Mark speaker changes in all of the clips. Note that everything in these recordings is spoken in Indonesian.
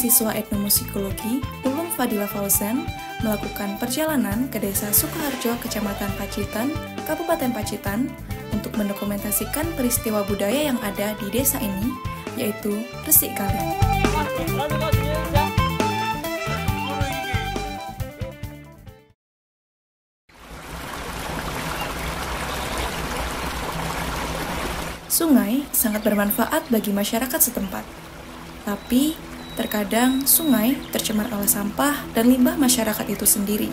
Speaker 1: mahasiswa etnomusikologi Ulum Fadila Fauzan melakukan perjalanan ke Desa Sukoharjo, Kecamatan Pacitan, Kabupaten Pacitan untuk mendokumentasikan peristiwa budaya yang ada di desa ini, yaitu Resik Kali. Sungai sangat bermanfaat bagi masyarakat setempat. Tapi, terkadang sungai tercemar oleh sampah dan limbah masyarakat itu sendiri.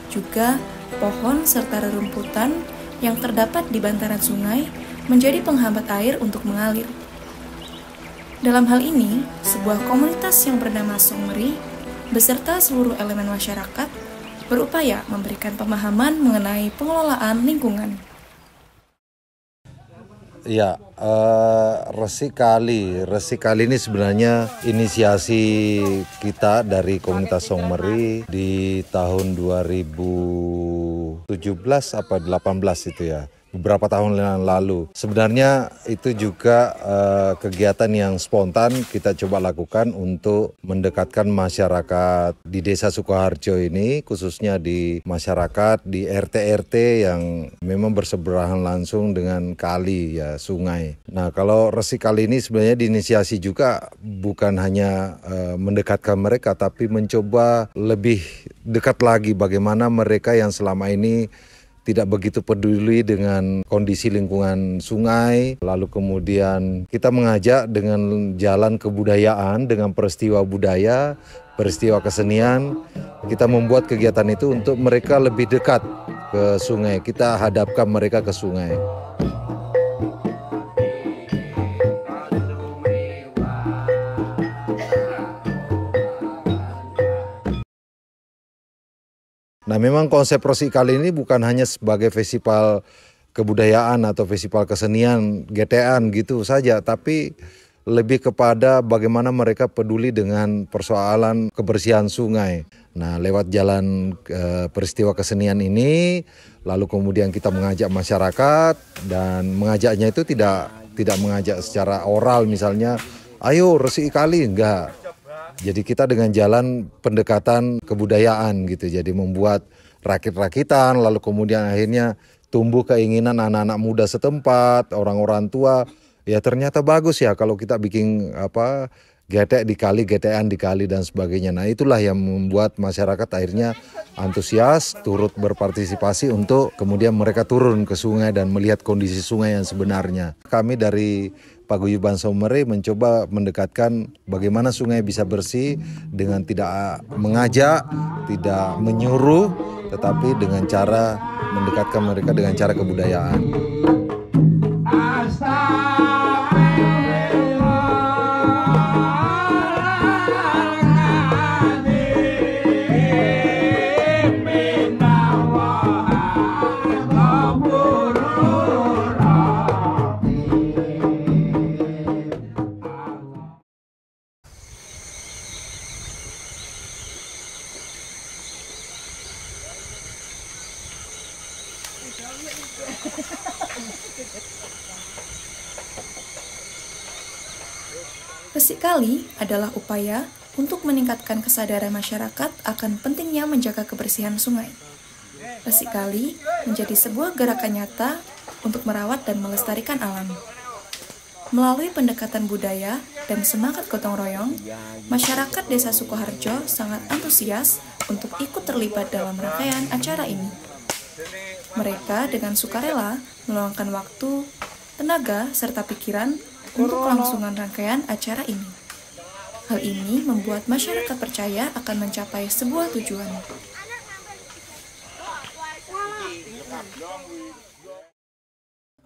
Speaker 1: Juga, pohon serta rerumputan yang terdapat di bantaran sungai menjadi penghambat air untuk mengalir. Dalam hal ini, sebuah komunitas yang bernama Songmeri beserta seluruh elemen masyarakat berupaya memberikan pemahaman mengenai pengelolaan lingkungan.
Speaker 2: Ya, Resik Kali ini sebenarnya inisiasi kita dari komunitas Songmeri di tahun 2017 apa 18 itu ya. Beberapa tahun yang lalu. Sebenarnya itu juga kegiatan yang spontan kita coba lakukan untuk mendekatkan masyarakat di Desa Sukoharjo ini, khususnya di masyarakat di RT-RT yang memang bersebelahan langsung dengan kali ya, sungai. Nah, kalau Resik Kali ini sebenarnya diinisiasi juga bukan hanya mendekatkan mereka, tapi mencoba lebih dekat lagi bagaimana mereka yang selama ini tidak begitu peduli dengan kondisi lingkungan sungai. Lalu kemudian kita mengajak dengan jalan kebudayaan, dengan peristiwa budaya, peristiwa kesenian. Kita membuat kegiatan itu untuk mereka lebih dekat ke sungai. Kita hadapkan mereka ke sungai. Nah, memang konsep Resik Kali ini bukan hanya sebagai festival kebudayaan atau festival kesenian GT-an gitu saja, tapi lebih kepada bagaimana mereka peduli dengan persoalan kebersihan sungai. Nah, lewat jalan peristiwa kesenian ini, lalu kemudian kita mengajak masyarakat, dan mengajaknya itu tidak mengajak secara oral misalnya, ayo Resik Kali, enggak. Jadi kita dengan jalan pendekatan kebudayaan gitu, jadi membuat rakit-rakitan, lalu kemudian akhirnya tumbuh keinginan anak-anak muda setempat, orang-orang tua, ya ternyata bagus ya kalau kita bikin getek di kali, getekan di kali dan sebagainya. Nah, itulah yang membuat masyarakat akhirnya antusias, turut berpartisipasi untuk kemudian mereka turun ke sungai dan melihat kondisi sungai yang sebenarnya. Kami dari Paguyuban Songmeri mencoba mendekatkan bagaimana sungai bisa bersih dengan tidak mengajak, tidak menyuruh, tetapi dengan cara mendekatkan mereka dengan cara kebudayaan.
Speaker 1: Resik Kali adalah upaya untuk meningkatkan kesadaran masyarakat akan pentingnya menjaga kebersihan sungai. Resik Kali menjadi sebuah gerakan nyata untuk merawat dan melestarikan alam. Melalui pendekatan budaya dan semangat gotong royong, masyarakat Desa Sukoharjo sangat antusias untuk ikut terlibat dalam rangkaian acara ini. Mereka dengan sukarela meluangkan waktu, tenaga, serta pikiran untuk kelangsungan rangkaian acara ini. Hal ini membuat masyarakat percaya akan mencapai sebuah tujuan.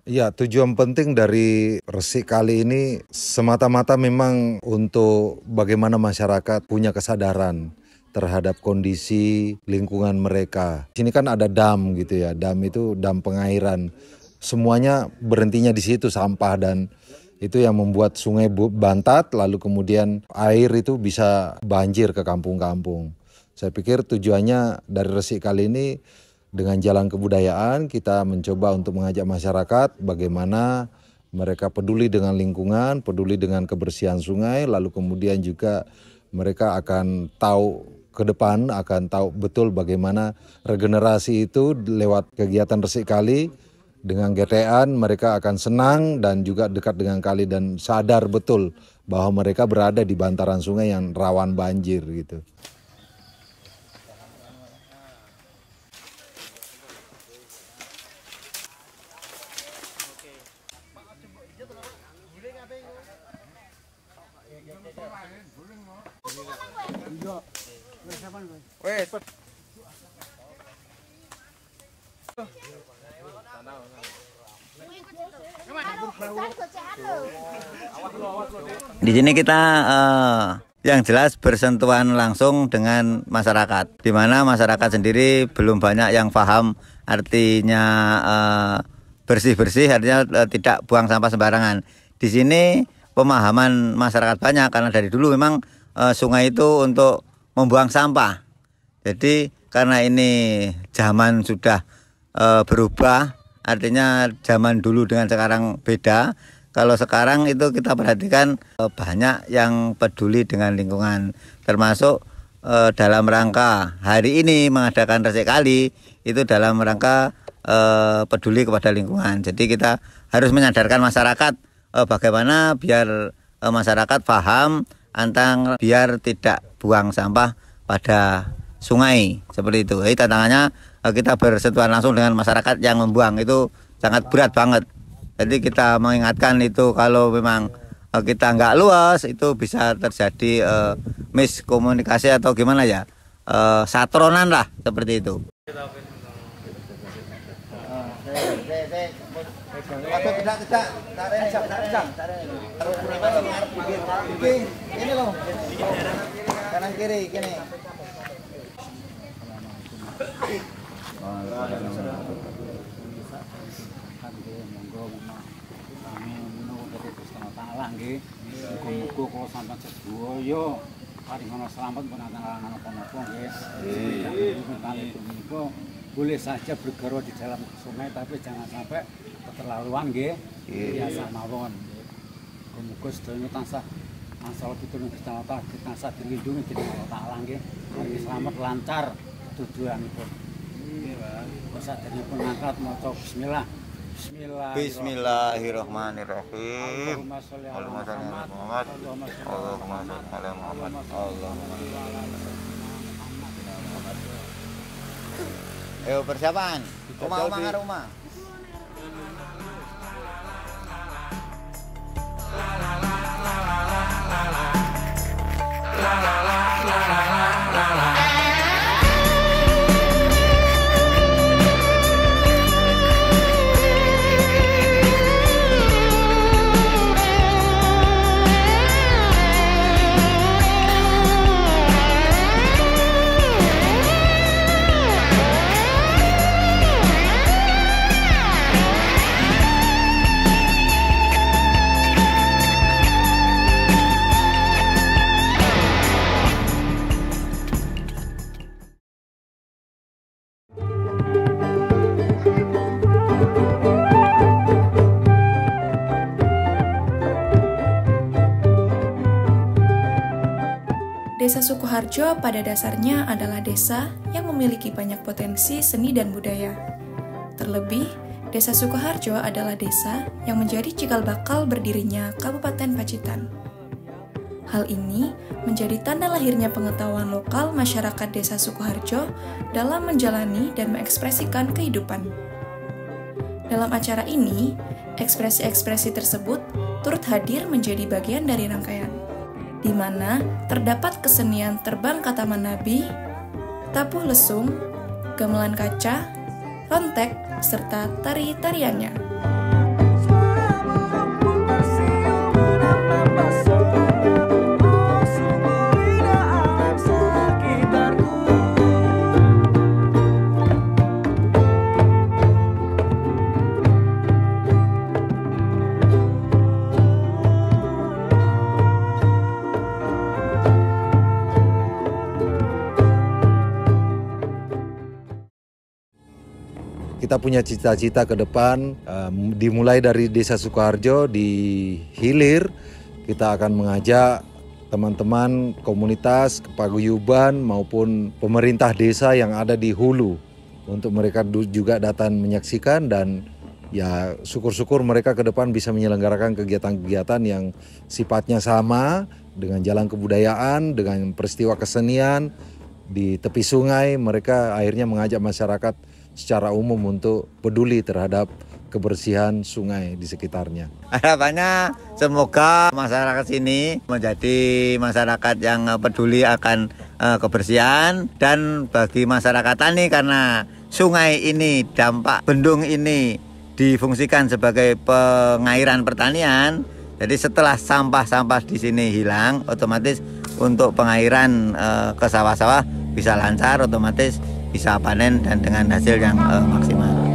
Speaker 2: Ya, tujuan penting dari Resik Kali ini semata-mata memang untuk bagaimana masyarakat punya kesadaran terhadap kondisi lingkungan mereka. Sini kan ada dam gitu ya, dam itu dam pengairan. Semuanya berhentinya di situ, sampah, dan itu yang membuat sungai bantat, lalu kemudian air itu bisa banjir ke kampung-kampung. Saya pikir tujuannya dari Resik Kali ini dengan jalan kebudayaan kita mencoba untuk mengajak masyarakat bagaimana mereka peduli dengan lingkungan, peduli dengan kebersihan sungai, lalu kemudian juga mereka akan tahu ke depan, akan tahu betul bagaimana regenerasi itu lewat kegiatan Resik Kali. Dengan GTAan mereka akan senang dan juga dekat dengan kali dan sadar betul bahwa mereka berada di bantaran sungai yang rawan banjir gitu.
Speaker 3: Di sini kita yang jelas bersentuhan langsung dengan masyarakat, di mana masyarakat sendiri belum banyak yang paham artinya bersih-bersih, artinya tidak buang sampah sembarangan. Di sini pemahaman masyarakat banyak karena dari dulu memang sungai itu untuk membuang sampah. Jadi karena ini zaman sudah berubah, artinya zaman dulu dengan sekarang beda. Kalau sekarang itu kita perhatikan banyak yang peduli dengan lingkungan, termasuk dalam rangka hari ini mengadakan Resik Kali itu dalam rangka peduli kepada lingkungan. Jadi kita harus menyadarkan masyarakat bagaimana biar masyarakat paham tentang biar tidak buang sampah pada sungai seperti itu. Jadi tantangannya kita bersentuhan langsung dengan masyarakat yang membuang itu sangat berat banget. Jadi kita mengingatkan itu kalau memang kita nggak luas itu bisa terjadi miskomunikasi atau gimana ya, satronan lah seperti itu. Ini loh, kanan kiri gini.
Speaker 4: Muga-muga kalau sampai sedaya paringono selamat menantang apa-apa nggih. Boleh saja bergerak di dalam sungai tapi jangan sampai keterlaluan nggih. Biasa mawon. Muga-muga sedaya tansah masalah pitulung Gusti Allah tansah dilindungi dening Allah Taala nggih. Mari selamat lancar tujuanipun. Nggih, Pak. Saderengipun angkat maca bismillah.
Speaker 3: Bismillahirrahmanirrahim. Allahumma sholli ala Muhammad. Allahumma sholli ala Muhammad. Ayo persiapan. Rumah.
Speaker 1: Desa Sukoharjo pada dasarnya adalah desa yang memiliki banyak potensi seni dan budaya. Terlebih, Desa Sukoharjo adalah desa yang menjadi cikal bakal berdirinya Kabupaten Pacitan. Hal ini menjadi tanda lahirnya pengetahuan lokal masyarakat Desa Sukoharjo dalam menjalani dan mengekspresikan kehidupan. Dalam acara ini, ekspresi-ekspresi tersebut turut hadir menjadi bagian dari rangkaian, di mana terdapat kesenian terbang kataman Nabi, tabuh lesung, gamelan kaca, rontek, serta tari-tariannya.
Speaker 2: Kita punya cita-cita ke depan, dimulai dari Desa Sukoharjo, di hilir kita akan mengajak teman-teman komunitas, paguyuban maupun pemerintah desa yang ada di hulu untuk mereka juga datang menyaksikan, dan ya syukur-syukur mereka ke depan bisa menyelenggarakan kegiatan-kegiatan yang sifatnya sama dengan jalan kebudayaan, dengan peristiwa kesenian di tepi sungai. Mereka akhirnya mengajak masyarakat secara umum untuk peduli terhadap kebersihan sungai di sekitarnya.
Speaker 3: Harapannya semoga masyarakat sini menjadi masyarakat yang peduli akan kebersihan, dan bagi masyarakat Tani karena sungai ini, dampak bendung ini difungsikan sebagai pengairan pertanian. Jadi setelah sampah-sampah di sini hilang, otomatis untuk pengairan ke sawah-sawah bisa lancar, otomatis bisa panen dan dengan hasil yang maksimal.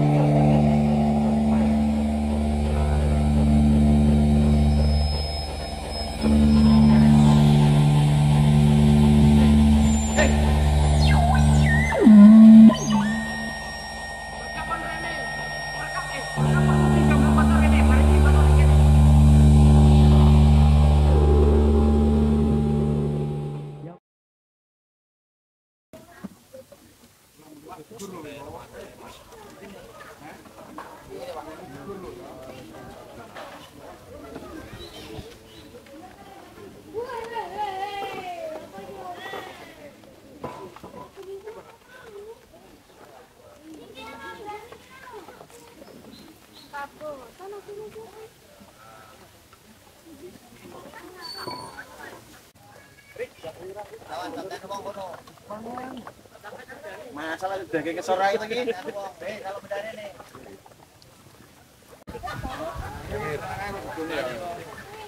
Speaker 5: Masalah udah kayak kesorai lagi.
Speaker 3: Kalau bedanya nih.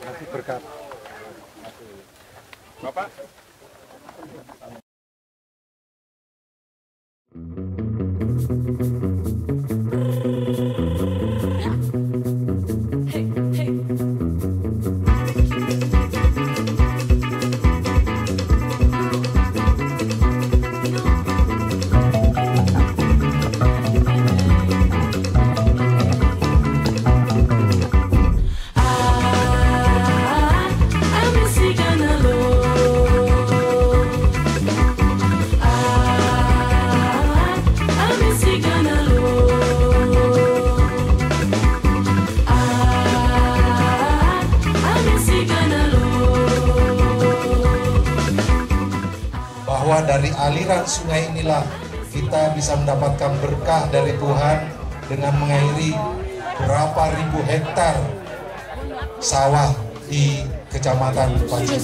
Speaker 2: Kasih berkat.
Speaker 5: Bapak.
Speaker 2: Bahwa dari aliran sungai inilah kita bisa mendapatkan berkah dari Tuhan dengan mengairi berapa ribu hektar sawah di Kecamatan Pacitan.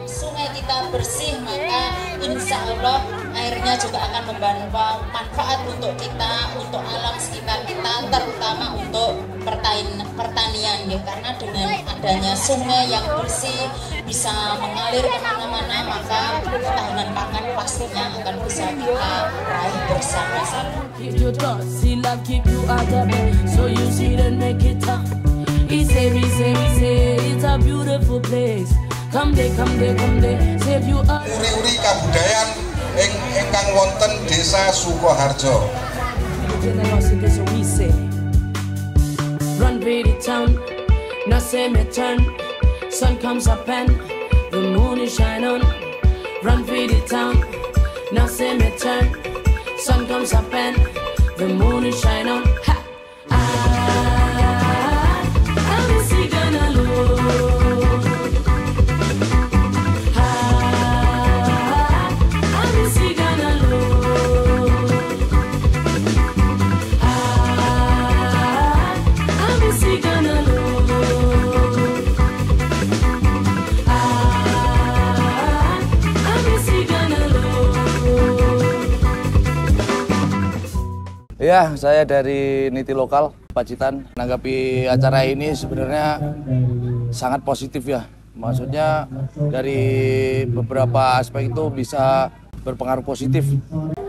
Speaker 6: Sungai kita bersih, maka insya Allah airnya juga akan membawa manfaat untuk kita, untuk alam sekitar kita, terutama untuk pertanian ya. Karena dengan adanya sungai yang bersih bisa mengalir kemana-mana, maka ketahanan pangan pastinya akan bisa kita raih bersama-sama.
Speaker 2: Uri-uri kabudayan ingkang wonten Desa Sukoharjo.
Speaker 7: Run pretty town, now say me turn. Sun comes up and the moon is shine on. Run pretty town, now say me turn. Sun comes up and the moon is shine on. Ha! I'm a cigana low.
Speaker 8: Ya, saya dari Niti Lokal, Pacitan. Menanggapi acara ini sebenarnya sangat positif ya. Maksudnya dari beberapa aspek itu bisa berpengaruh positif.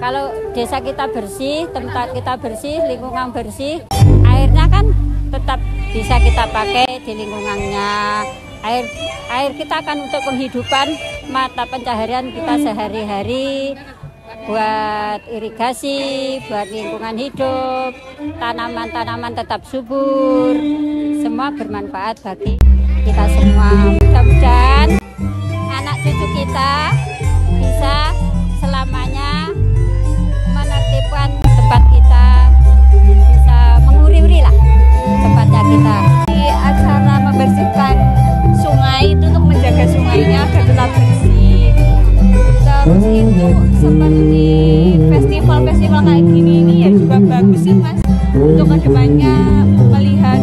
Speaker 9: Kalau desa kita bersih, tempat kita bersih, lingkungan bersih, airnya kan tetap bisa kita pakai di lingkungannya. Air kita kan untuk penghidupan, mata pencaharian kita sehari-hari. buat irigasi, buat lingkungan hidup, tanaman-tanaman tetap subur, semua bermanfaat bagi kita semua. Mudah-mudahan anak cucu kita bisa selamanya menertibkan tempat kita, bisa menguri-uri lah tempatnya kita.
Speaker 10: Di acara membersihkan sungai itu untuk menjaga sungainya agar tetap bersih. Terus itu seperti festival-festival kayak gini ini ya juga bagus sih Mas, untuk kedepannya melihat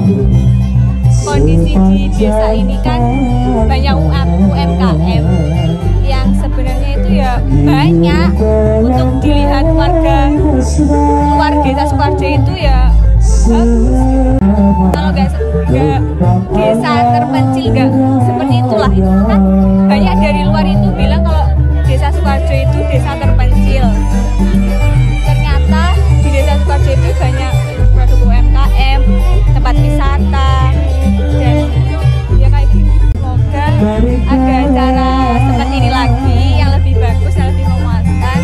Speaker 10: kondisi di desa ini kan banyak UMKM yang sebenarnya itu ya banyak untuk dilihat warga luar desa Sukoharjo itu ya bagus. Kalau nggak desa terpencil nggak seperti itulah, itu kan banyak dari luar itu bilang kalau desa Sukoharjo itu desa terpencil. Ternyata di desa Sukoharjo itu banyak produk UMKM, tempat wisata, dan ya kayak gini. Semoga ada acara seperti ini lagi yang lebih bagus, yang lebih memuaskan.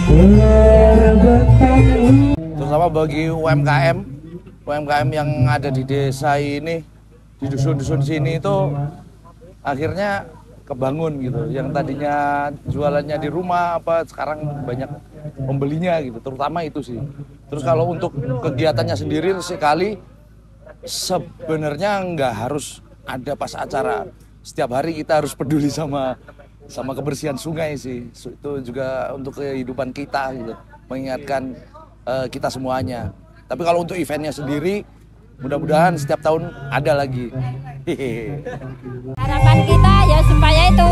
Speaker 8: Terutama bagi UMKM yang ada di desa ini, di dusun-dusun sini itu akhirnya kebangun gitu. Yang tadinya jualannya di rumah sekarang banyak pembelinya gitu. Terutama itu sih. Terus kalau untuk kegiatannya sendiri sekali sebenarnya nggak harus ada pas acara. Setiap hari kita harus peduli sama kebersihan sungai sih. Itu juga untuk kehidupan kita gitu. Mengingatkan kita semuanya. Tapi kalau untuk eventnya sendiri, mudah-mudahan setiap tahun ada lagi.
Speaker 9: Harapan kita ya supaya itu